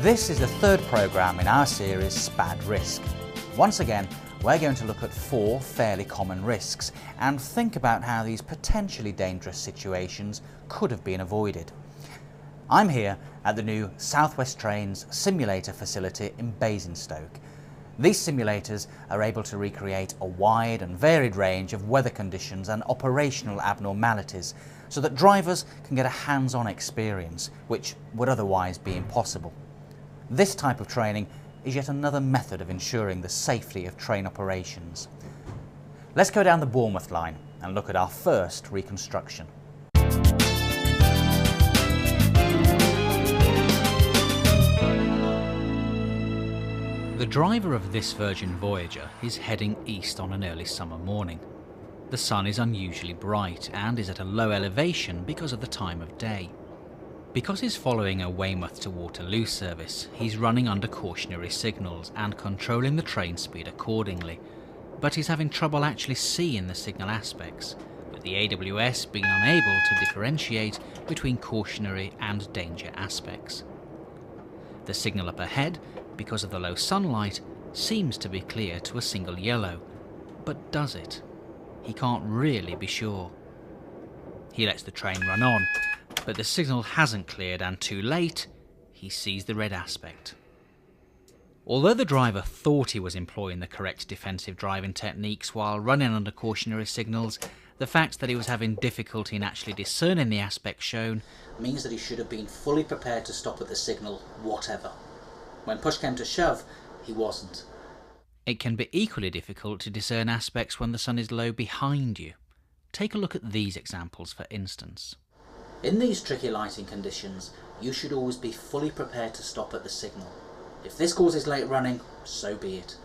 This is the third programme in our series SPAD Risk. Once again, we're going to look at 4 fairly common risks and think about how these potentially dangerous situations could have been avoided. I'm here at the new South West Trains simulator facility in Basingstoke. These simulators are able to recreate a wide and varied range of weather conditions and operational abnormalities so that drivers can get a hands-on experience, which would otherwise be impossible. This type of training is yet another method of ensuring the safety of train operations. Let's go down the Bournemouth line and look at our first reconstruction. The driver of this Virgin Voyager is heading east on an early summer morning. The sun is unusually bright and is at a low elevation because of the time of day. Because he's following a Weymouth to Waterloo service, he's running under cautionary signals and controlling the train speed accordingly. But he's having trouble actually seeing the signal aspects, with the AWS being unable to differentiate between cautionary and danger aspects. The signal up ahead, because of the low sunlight, seems to be clear to a single yellow. But does it? He can't really be sure. He lets the train run on, but the signal hasn't cleared and too late, he sees the red aspect. Although the driver thought he was employing the correct defensive driving techniques while running under cautionary signals, the fact that he was having difficulty in actually discerning the aspect shown means that he should have been fully prepared to stop at the signal, whatever. When push came to shove, he wasn't. It can be equally difficult to discern aspects when the sun is low behind you. Take a look at these examples for instance. In these tricky lighting conditions, you should always be fully prepared to stop at the signal. If this causes late running, so be it.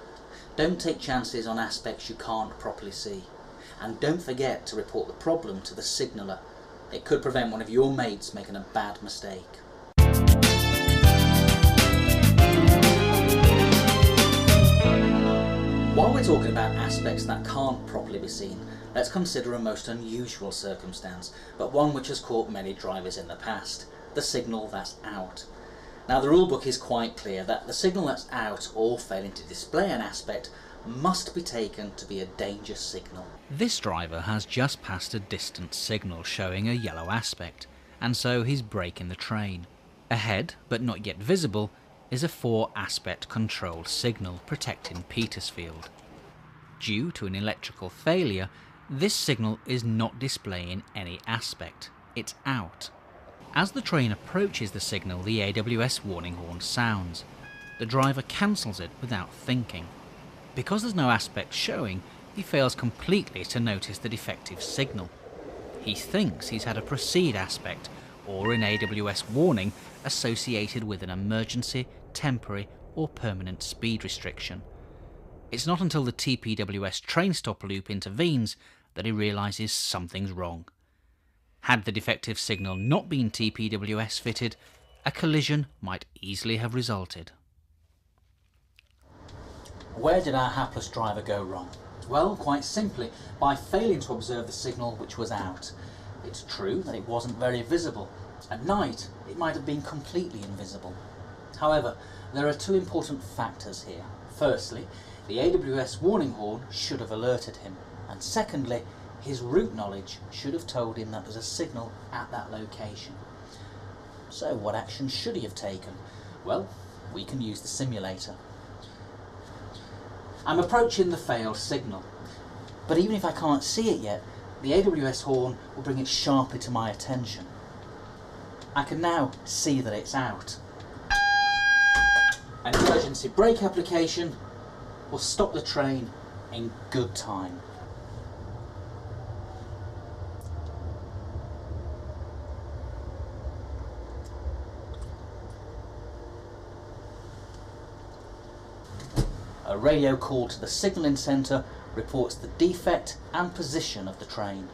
Don't take chances on aspects you can't properly see. And don't forget to report the problem to the signaller. It could prevent one of your mates making a bad mistake. While we're talking about aspects that can't properly be seen, let's consider a most unusual circumstance, but one which has caught many drivers in the past: the signal that's out. Now, the rulebook is quite clear that the signal that's out or failing to display an aspect must be taken to be a danger signal. This driver has just passed a distant signal showing a yellow aspect, and so he's braking the train. Ahead, but not yet visible, is a 4-aspect control signal protecting Petersfield. Due to an electrical failure, this signal is not displaying any aspect. It's out. As the train approaches the signal, the AWS warning horn sounds. The driver cancels it without thinking. Because there's no aspect showing, he fails completely to notice the defective signal. He thinks he's had a proceed aspect or an AWS warning associated with an emergency, temporary or permanent speed restriction. It's not until the TPWS train stop loop intervenes that he realises something's wrong. Had the defective signal not been TPWS fitted, a collision might easily have resulted. Where did our hapless driver go wrong? Well, quite simply, by failing to observe the signal which was out. It's true that it wasn't very visible. At night, it might have been completely invisible. However, there are 2 important factors here. Firstly, the AWS warning horn should have alerted him, and secondly, his route knowledge should have told him that there's a signal at that location. So what action should he have taken? Well, we can use the simulator. I'm approaching the failed signal, but even if I can't see it yet, the AWS horn will bring it sharply to my attention. I can now see that it's out. An emergency brake application will stop the train in good time. A radio call to the signalling centre reports the defect and position of the train.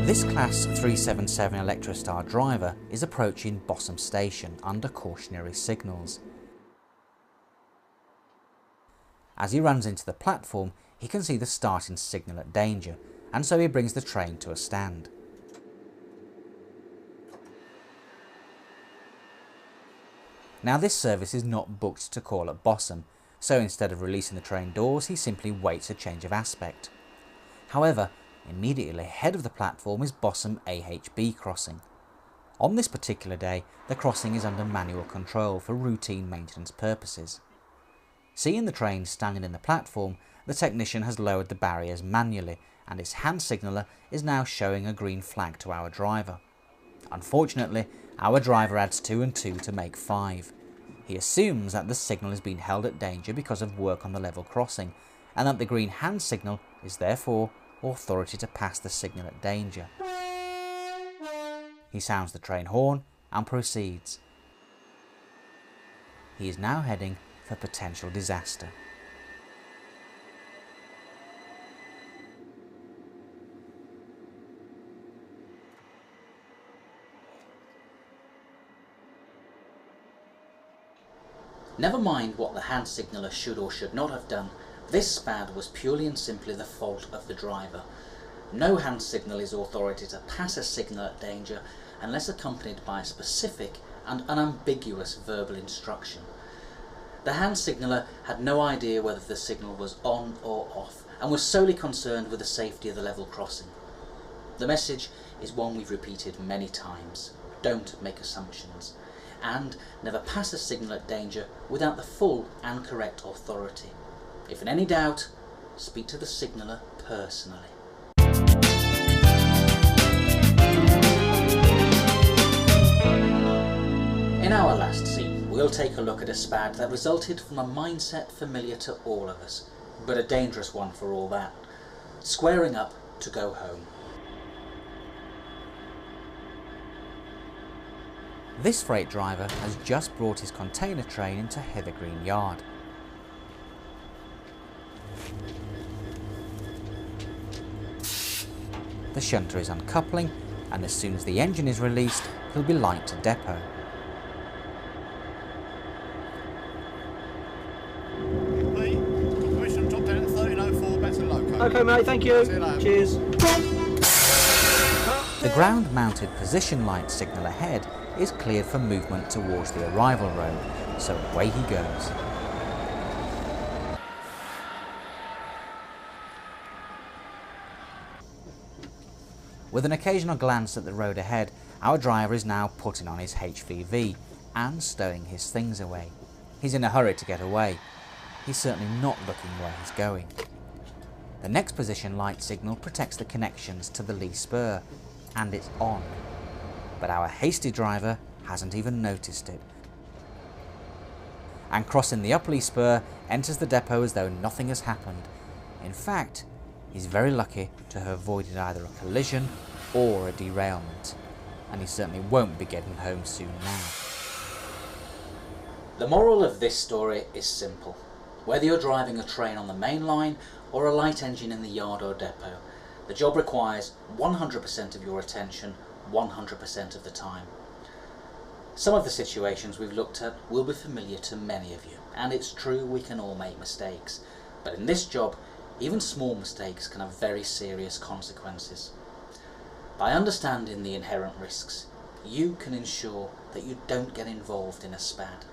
This Class 377 Electrostar driver is approaching Bossam Station under cautionary signals. As he runs into the platform, he can see the starting signal at danger, and so he brings the train to a stand. Now this service is not booked to call at Bossum, so instead of releasing the train doors he simply waits a change of aspect. However, immediately ahead of the platform is Bossum AHB crossing. On this particular day, the crossing is under manual control for routine maintenance purposes. Seeing the train standing in the platform, the technician has lowered the barriers manually and his hand signaller is now showing a green flag to our driver. Unfortunately, our driver adds 2 and 2 to make 5. He assumes that the signal has been held at danger because of work on the level crossing, and that the green hand signal is therefore authority to pass the signal at danger. He sounds the train horn and proceeds. He is now heading for potential disaster. Never mind what the hand signaller should or should not have done, this SPAD was purely and simply the fault of the driver. No hand signal is authority to pass a signal at danger unless accompanied by a specific and unambiguous verbal instruction. The hand signaller had no idea whether the signal was on or off and was solely concerned with the safety of the level crossing. The message is one we've repeated many times: don't make assumptions, and never pass a signal at danger without the full and correct authority. If in any doubt, speak to the signaller personally. In our last scene, we'll take a look at a SPAD that resulted from a mindset familiar to all of us, but a dangerous one for all that: squaring up to go home. This freight driver has just brought his container train into Heathergreen Yard. The shunter is uncoupling, and as soon as the engine is released, he'll be light to depot. Permission, top down 1304, back to loco. Okay mate, thank you. Cheers. The ground-mounted position light signal ahead is cleared for movement towards the arrival road, so away he goes. With an occasional glance at the road ahead, our driver is now putting on his HVV and stowing his things away. He's in a hurry to get away. He's certainly not looking where he's going. The next position light signal protects the connections to the lee spur, and it's on. But our hasty driver hasn't even noticed it, and crossing the up lee spur enters the depot as though nothing has happened. In fact, he's very lucky to have avoided either a collision or a derailment, and he certainly won't be getting home soon now. The moral of this story is simple. Whether you're driving a train on the main line or a light engine in the yard or depot, the job requires 100% of your attention 100% of the time. Some of the situations we've looked at will be familiar to many of you, and it's true we can all make mistakes, but in this job, even small mistakes can have very serious consequences. By understanding the inherent risks, you can ensure that you don't get involved in a SPAD.